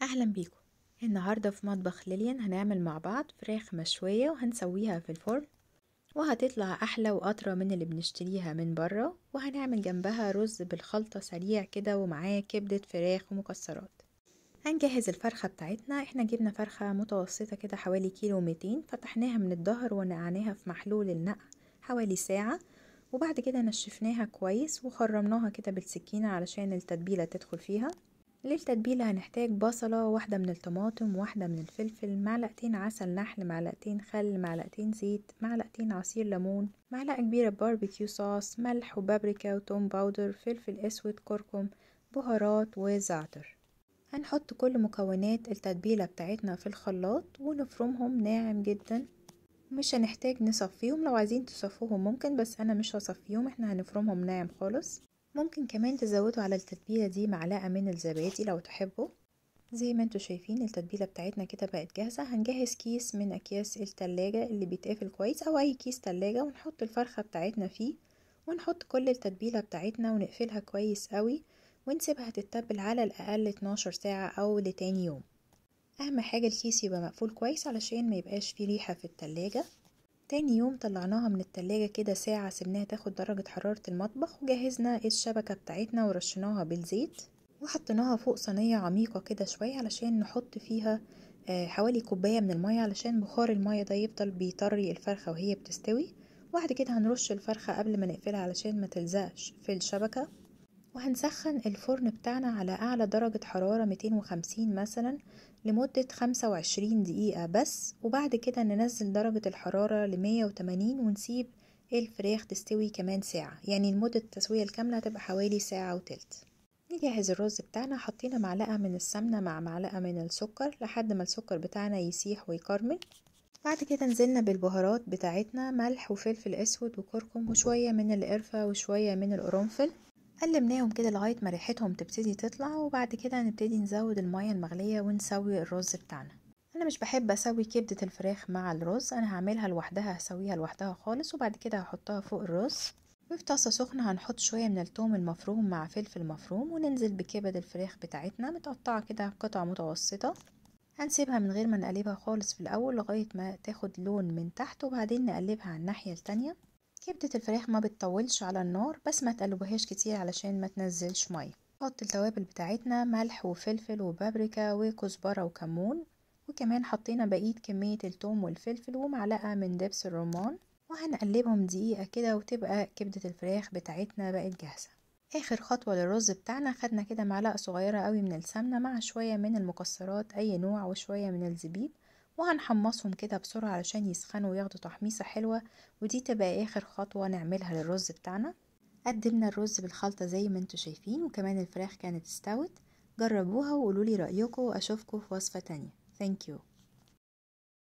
اهلا بيكم. النهارده في مطبخ ليليان هنعمل مع بعض فراخ مشويه وهنسويها في الفرن، وهتطلع احلى واطرى من اللي بنشتريها من بره. وهنعمل جنبها رز بالخلطه سريع كده، ومعاه كبده فراخ ومكسرات. هنجهز الفرخه بتاعتنا. احنا جبنا فرخه متوسطه كده حوالي كيلو 200، فتحناها من الظهر ونقعناها في محلول النقع حوالي ساعه، وبعد كده نشفناها كويس وخرمناها كده بالسكينه علشان التتبيله تدخل فيها. للتتبيلة هنحتاج بصلة واحدة من الطماطم، واحدة من الفلفل، معلقتين عسل نحل، معلقتين خل، معلقتين زيت، معلقتين عصير ليمون، معلقة كبيرة باربيكيو صوص، ملح وبابريكا وتوم باودر، فلفل اسود، كركم، بهارات وزعتر. هنحط كل مكونات التتبيلة بتاعتنا في الخلاط ونفرمهم ناعم جدا. مش هنحتاج نصفيهم، لو عايزين تصفوهم ممكن، بس انا مش هصفيهم، احنا هنفرمهم ناعم خالص. ممكن كمان تزودوا على التتبيلة دي معلقة من الزبادي لو تحبوا. زي ما انتوا شايفين التتبيلة بتاعتنا كده بقت جاهزة. هنجهز كيس من اكياس التلاجة اللي بيتقفل كويس، او اي كيس تلاجة، ونحط الفرخة بتاعتنا فيه، ونحط كل التتبيلة بتاعتنا ونقفلها كويس قوي، ونسيبها تتبل على الاقل 12 ساعة او لتاني يوم. اهم حاجة الكيس يبقى مقفول كويس علشان ما يبقاش فيه ريحة في التلاجة. تاني يوم طلعناها من التلاجة كده ساعة، سيبناها تاخد درجة حرارة المطبخ، وجهزنا الشبكة بتاعتنا ورشناها بالزيت، وحطيناها فوق صينية عميقة كده شوية علشان نحط فيها حوالي كوباية من المية، علشان بخار المية ده يفضل بيطري الفرخة وهي بتستوي. وبعد كده هنرش الفرخة قبل ما نقفلها علشان ما تلزقش في الشبكة. وهنسخن الفرن بتاعنا على أعلى درجة حرارة 250 مثلا لمدة 25 دقيقة بس، وبعد كده ننزل درجة الحرارة ل180 ونسيب الفراخ تستوي كمان ساعة. يعني لمدة التسوية الكاملة هتبقى حوالي ساعة وتلت. نجهز الرز بتاعنا. حطينا معلقة من السمنة مع معلقة من السكر لحد ما السكر بتاعنا يسيح ويكرمل. بعد كده نزلنا بالبهارات بتاعتنا، ملح وفلفل اسود وكركم وشوية من القرفة وشوية من القرنفل. قلبناهم كده لغاية ما ريحتهم تبتدي تطلع، وبعد كده نبتدي نزود المية المغلية ونسوي الرز بتاعنا. انا مش بحب اسوي كبدة الفراخ مع الرز، انا هعملها لوحدها، هسويها لوحدها خالص وبعد كده هحطها فوق الرز. وفي طاسة سخنة هنحط شوية من الثوم المفروم مع فلفل مفروم، وننزل بكبد الفراخ بتاعتنا متقطعة كده قطع متوسطة. هنسيبها من غير ما نقلبها خالص في الاول لغاية ما تاخد لون من تحت، وبعدين نقلبها على الناحية التانية. كبدة الفراخ ما بتطولش على النار، بس ما تقلبوهاش كتير علشان ما تنزلش مية. نحط التوابل بتاعتنا، ملح وفلفل وبابريكا وكزبرة وكمون، وكمان حطينا بقية كمية الثوم والفلفل ومعلقة من دبس الرمان، وهنقلبهم دقيقة كده وتبقى كبدة الفراخ بتاعتنا بقت جاهزة. اخر خطوة للرز بتاعنا، خدنا كده معلقة صغيرة قوي من السمنة مع شوية من المكسرات اي نوع وشوية من الزبيب، وهنحمصهم كده بسرعة علشان يسخنوا وياخدوا تحميصة حلوة. ودي تبقى اخر خطوة نعملها للرز بتاعنا. قدمنا الرز بالخلطة زي ما انتوا شايفين، وكمان الفراخ كانت استوت. جربوها وقولولي رأيكم، واشوفكم في وصفة تانية. Thank you.